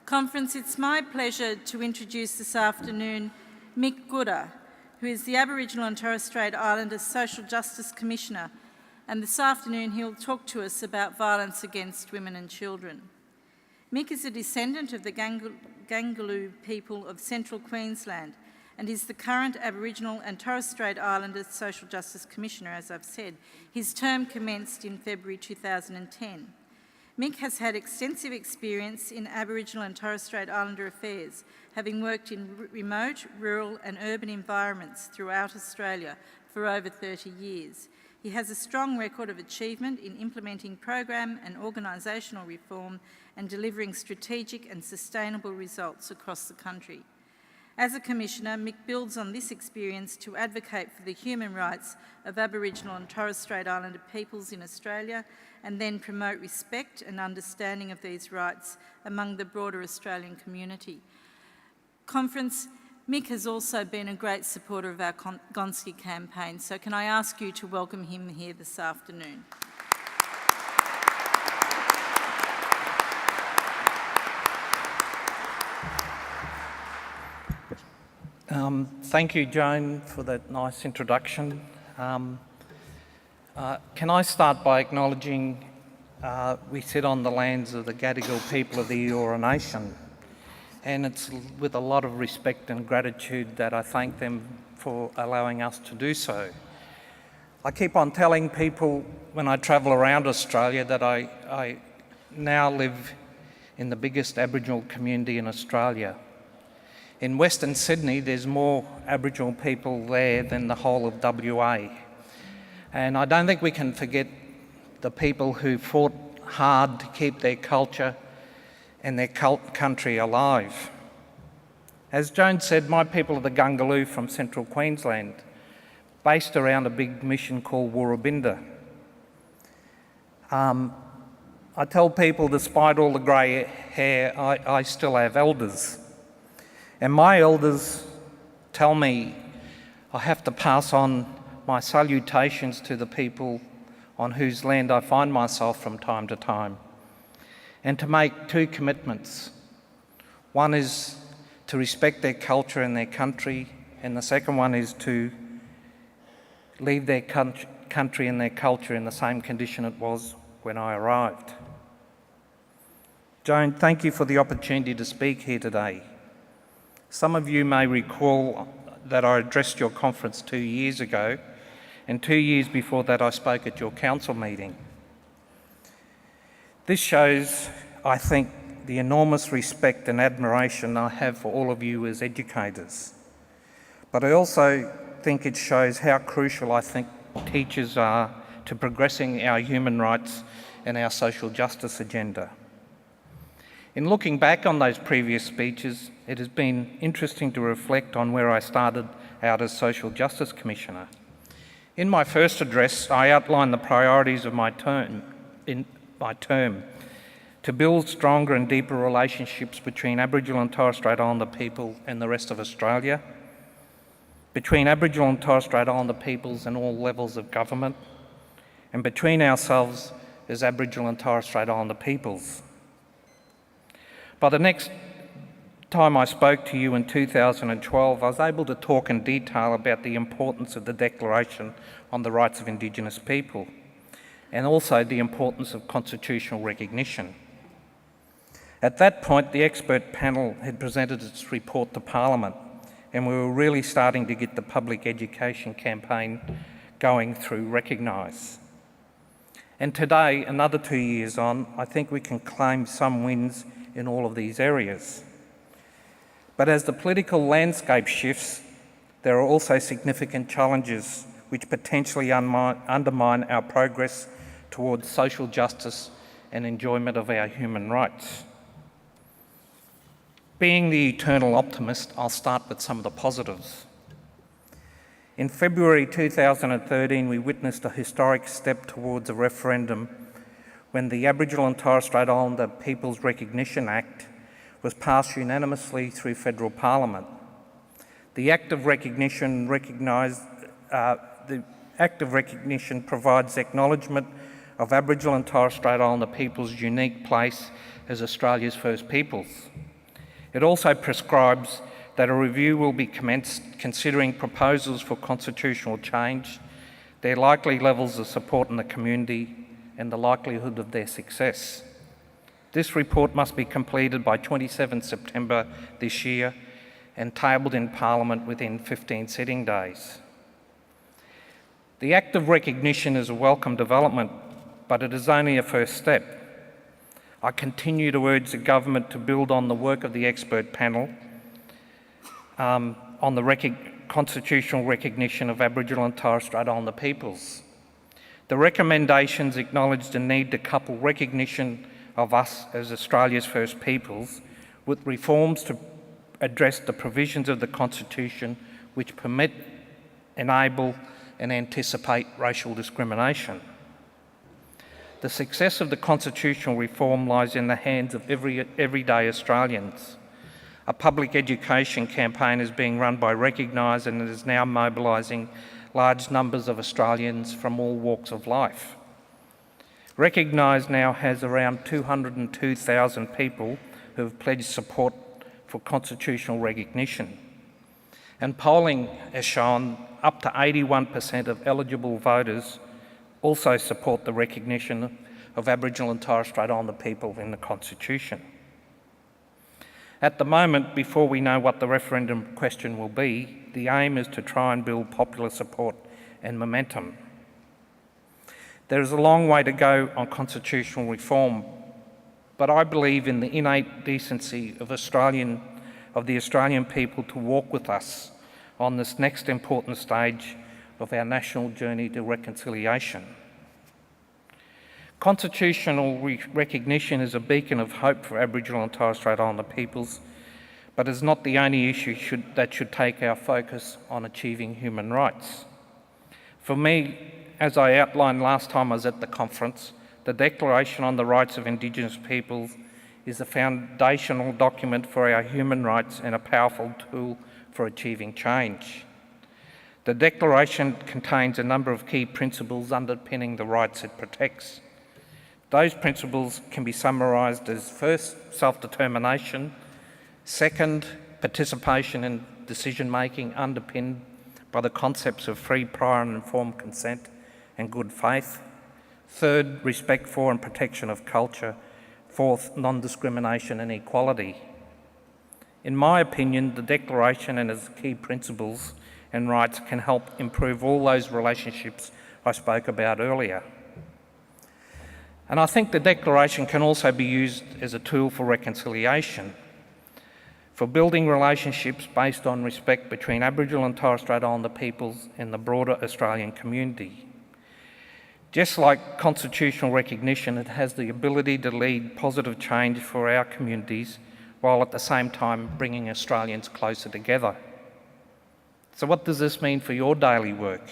Conference, it's my pleasure to introduce this afternoon Mick, who is the Aboriginal and Torres Strait Islander Social Justice Commissioner, and this afternoon he'll talk to us about violence against women and children. Mick is a descendant of the Gangaloo people of central Queensland and is the current Aboriginal and Torres Strait Islander Social Justice Commissioner, as I've said. His term commenced in February 2010. Mick has had extensive experience in Aboriginal and Torres Strait Islander affairs, having worked in remote, rural and urban environments throughout Australia for over 30 years. He has a strong record of achievement in implementing program and organisational reform and delivering strategic and sustainable results across the country. As a Commissioner, Mick builds on this experience to advocate for the human rights of Aboriginal and Torres Strait Islander peoples in Australia and then promote respect and understanding of these rights among the broader Australian community. Conference, Mick has also been a great supporter of our Gonski campaign, so can I ask you to welcome him here this afternoon? Thank you, Joan, for that nice introduction. Can I start by acknowledging we sit on the lands of the Gadigal people of the Eora Nation, and it's with a lot of respect and gratitude that I thank them for allowing us to do so. I keep on telling people when I travel around Australia that I now live in the biggest Aboriginal community in Australia. In Western Sydney, there's more Aboriginal people there than the whole of WA. And I don't think we can forget the people who fought hard to keep their culture and their country alive. As Joan said, my people are the Gangaloo from central Queensland, based around a big mission called Woorabinda. I tell people, despite all the grey hair, I still have elders. And my elders tell me I have to pass on my salutations to the people on whose land I find myself from time to time, and to make two commitments. One is to respect their culture and their country, and the second one is to leave their country and their culture in the same condition it was when I arrived. Joan, thank you for the opportunity to speak here today. Some of you may recall that I addressed your conference 2 years ago, and 2 years before that I spoke at your council meeting. This shows, I think, the enormous respect and admiration I have for all of you as educators. But I also think it shows how crucial I think teachers are to progressing our human rights and our social justice agenda. In looking back on those previous speeches, it has been interesting to reflect on where I started out as Social Justice Commissioner. In my first address, I outlined the priorities of my term to build stronger and deeper relationships between Aboriginal and Torres Strait Islander people and the rest of Australia, between Aboriginal and Torres Strait Islander peoples and all levels of government, and between ourselves as Aboriginal and Torres Strait Islander peoples. By the next time I spoke to you in 2012, I was able to talk in detail about the importance of the Declaration on the Rights of Indigenous People, and also the importance of constitutional recognition. At that point, the expert panel had presented its report to Parliament, and we were really starting to get the public education campaign going through Recognise. And today, another 2 years on, I think we can claim some wins in all of these areas. But as the political landscape shifts, there are also significant challenges which potentially undermine our progress towards social justice and enjoyment of our human rights. Being the eternal optimist, I'll start with some of the positives. In February 2013, we witnessed a historic step towards a referendum when the Aboriginal and Torres Strait Islander Peoples Recognition Act was passed unanimously through federal Parliament. The Act of Recognition provides acknowledgement of Aboriginal and Torres Strait Islander people's unique place as Australia's First Peoples. It also prescribes that a review will be commenced considering proposals for constitutional change, their likely levels of support in the community, and the likelihood of their success. This report must be completed by 27 September this year and tabled in Parliament within 15 sitting days. The act of recognition is a welcome development, but it is only a first step. I continue to urge the government to build on the work of the expert panel on the constitutional recognition of Aboriginal and Torres Strait Islander peoples. The recommendations acknowledge the need to couple recognition of us as Australia's First Peoples with reforms to address the provisions of the Constitution which permit, enable and anticipate racial discrimination. The success of the constitutional reform lies in the hands of everyday Australians. A public education campaign is being run by Recognise and is now mobilising large numbers of Australians from all walks of life. Recognise now has around 202,000 people who have pledged support for constitutional recognition. And polling has shown up to 81% of eligible voters also support the recognition of Aboriginal and Torres Strait Islander people in the Constitution. At the moment, before we know what the referendum question will be, the aim is to try and build popular support and momentum. There is a long way to go on constitutional reform, but I believe in the innate decency of the Australian people to walk with us on this next important stage of our national journey to reconciliation. Constitutional recognition is a beacon of hope for Aboriginal and Torres Strait Islander peoples, but is not the only issue that should take our focus on achieving human rights. For me, as I outlined last time I was at the conference, the Declaration on the Rights of Indigenous Peoples is a foundational document for our human rights and a powerful tool for achieving change. The Declaration contains a number of key principles underpinning the rights it protects. Those principles can be summarised as first, self-determination, second, participation in decision-making underpinned by the concepts of free, prior and informed consent and good faith, third, respect for and protection of culture, fourth, non-discrimination and equality. In my opinion, the Declaration and its key principles and rights can help improve all those relationships I spoke about earlier. And I think the Declaration can also be used as a tool for reconciliation, for building relationships based on respect between Aboriginal and Torres Strait Islander peoples and the broader Australian community. Just like constitutional recognition, it has the ability to lead positive change for our communities while at the same time bringing Australians closer together. So what does this mean for your daily work?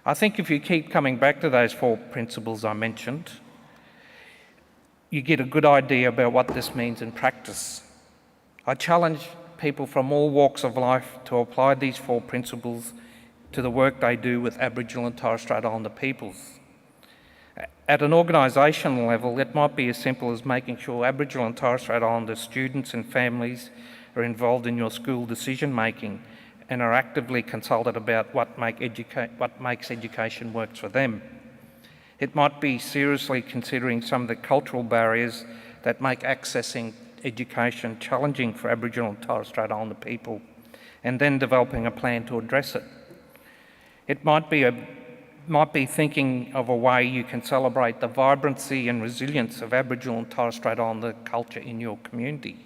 I think if you keep coming back to those four principles I mentioned, you get a good idea about what this means in practice. I challenge people from all walks of life to apply these four principles to the work they do with Aboriginal and Torres Strait Islander peoples. At an organisational level, it might be as simple as making sure Aboriginal and Torres Strait Islander students and families are involved in your school decision making and are actively consulted about what makes education works for them. It might be seriously considering some of the cultural barriers that make accessing education challenging for Aboriginal and Torres Strait Islander people, and then developing a plan to address it. It might be thinking of a way you can celebrate the vibrancy and resilience of Aboriginal and Torres Strait Islander culture in your community.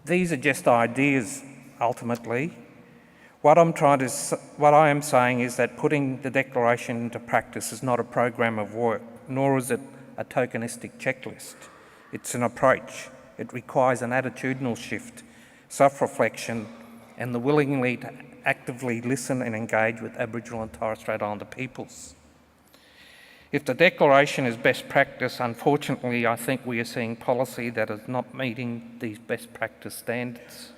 These are just ideas. Ultimately, what I am saying is that putting the Declaration into practice is not a program of work, nor is it a tokenistic checklist. It's an approach. It requires an attitudinal shift, self-reflection, and the willingness to actively listen and engage with Aboriginal and Torres Strait Islander peoples. If the Declaration is best practice, unfortunately, I think we are seeing policy that is not meeting these best practice standards.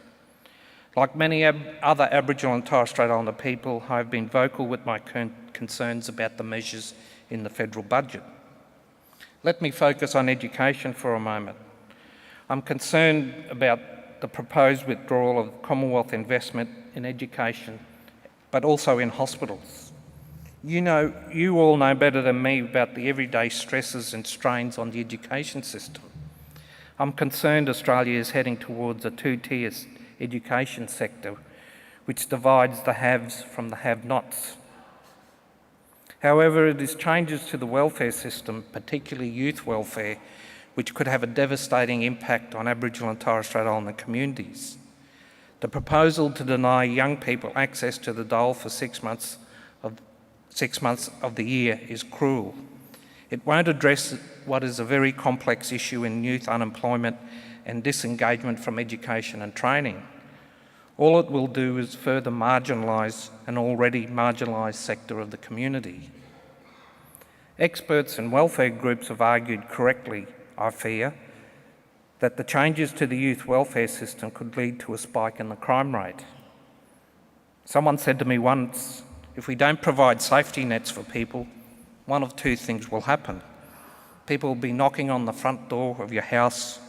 Like many other Aboriginal and Torres Strait Islander people, I have been vocal with my concerns about the measures in the federal budget. Let me focus on education for a moment. I'm concerned about the proposed withdrawal of Commonwealth investment in education, but also in hospitals. You all know better than me about the everyday stresses and strains on the education system. I'm concerned Australia is heading towards a two-tier education sector which divides the haves from the have-nots. However, it is changes to the welfare system, particularly youth welfare, which could have a devastating impact on Aboriginal and Torres Strait Islander communities. The proposal to deny young people access to the dole for 6 months of the year is cruel. It won't address what is a very complex issue in youth unemployment and disengagement from education and training. All it will do is further marginalise an already marginalised sector of the community. Experts and welfare groups have argued correctly, I fear, that the changes to the youth welfare system could lead to a spike in the crime rate. Someone said to me once, if we don't provide safety nets for people, one of two things will happen. People will be knocking on the front door of your house,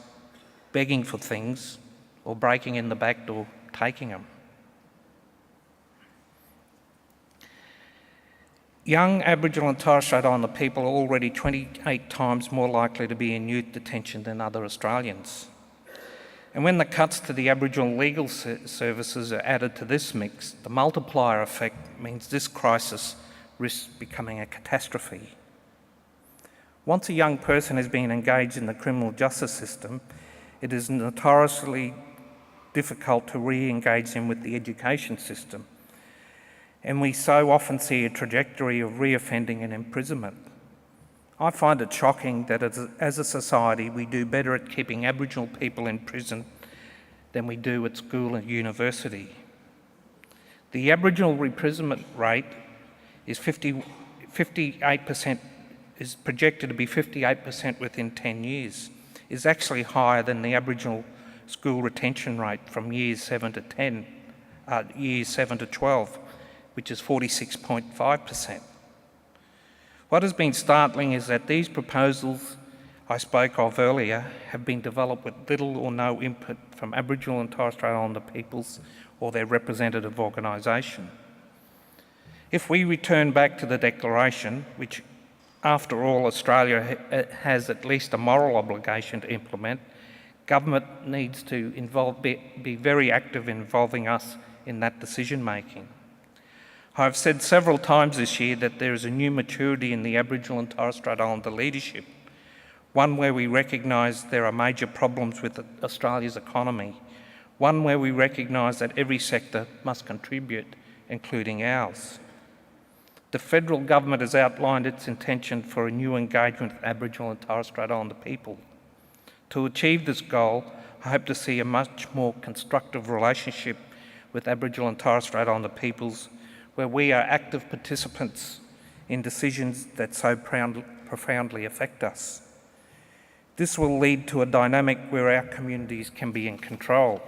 begging for things, or breaking in the back door, taking them. Young Aboriginal and Torres Strait Islander people are already 28 times more likely to be in youth detention than other Australians. And when the cuts to the Aboriginal legal services are added to this mix, the multiplier effect means this crisis risks becoming a catastrophe. Once a young person has been engaged in the criminal justice system, it is notoriously difficult to re-engage them with the education system. And we so often see a trajectory of re-offending and imprisonment. I find it shocking that as a society we do better at keeping Aboriginal people in prison than we do at school and university. The Aboriginal imprisonment rate is 58%, is projected to be 58% within 10 years. Is actually higher than the Aboriginal school retention rate from years 7 to 12, which is 46.5%. What has been startling is that these proposals I spoke of earlier have been developed with little or no input from Aboriginal and Torres Strait Islander peoples or their representative organisation. If we return back to the Declaration, which after all Australia has at least a moral obligation to implement, government needs to be very active in involving us in that decision making. I've said several times this year that there is a new maturity in the Aboriginal and Torres Strait Islander leadership, one where we recognise there are major problems with Australia's economy, one where we recognise that every sector must contribute, including ours. The federal government has outlined its intention for a new engagement with Aboriginal and Torres Strait Islander people. To achieve this goal, I hope to see a much more constructive relationship with Aboriginal and Torres Strait Islander peoples, where we are active participants in decisions that so profoundly affect us. This will lead to a dynamic where our communities can be in control.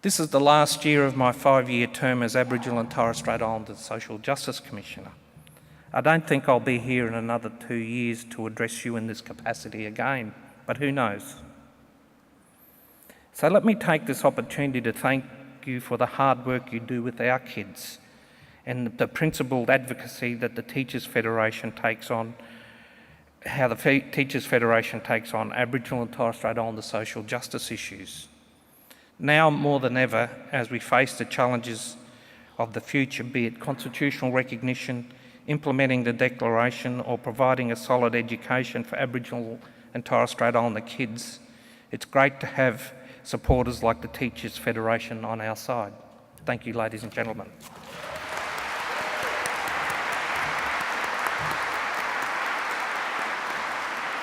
This is the last year of my 5-year term as Aboriginal and Torres Strait Islander Social Justice Commissioner. I don't think I'll be here in another 2 years to address you in this capacity again, but who knows? So let me take this opportunity to thank you for the hard work you do with our kids and the principled advocacy that the Teachers Federation takes on, how the Teachers Federation takes on Aboriginal and Torres Strait Islander social justice issues. Now more than ever, as we face the challenges of the future, be it constitutional recognition, implementing the Declaration or providing a solid education for Aboriginal and Torres Strait Islander kids, it's great to have supporters like the Teachers Federation on our side. Thank you, ladies and gentlemen.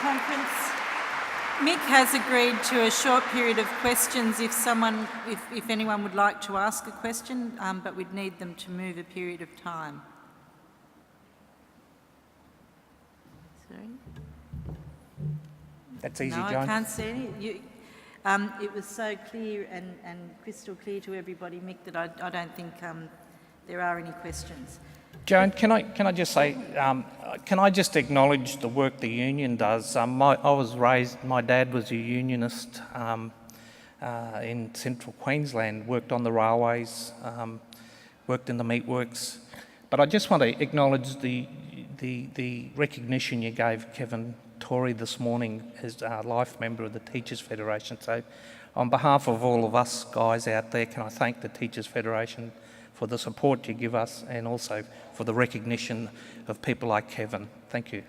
Conference. Mick has agreed to a short period of questions if anyone would like to ask a question, but we'd need them to move a period of time. Sorry? That's easy, no, John. I can't see any. It was so clear and crystal clear to everybody, Mick, that I don't think there are any questions. Joan, can I just say, can I just acknowledge the work the union does? My dad was a unionist in central Queensland, worked on the railways, worked in the meatworks. But I just want to acknowledge the recognition you gave Kevin Tory this morning as a life member of the Teachers Federation. So on behalf of all of us guys out there, can I thank the Teachers Federation for the support you give us and also for the recognition of people like Kevin. Thank you.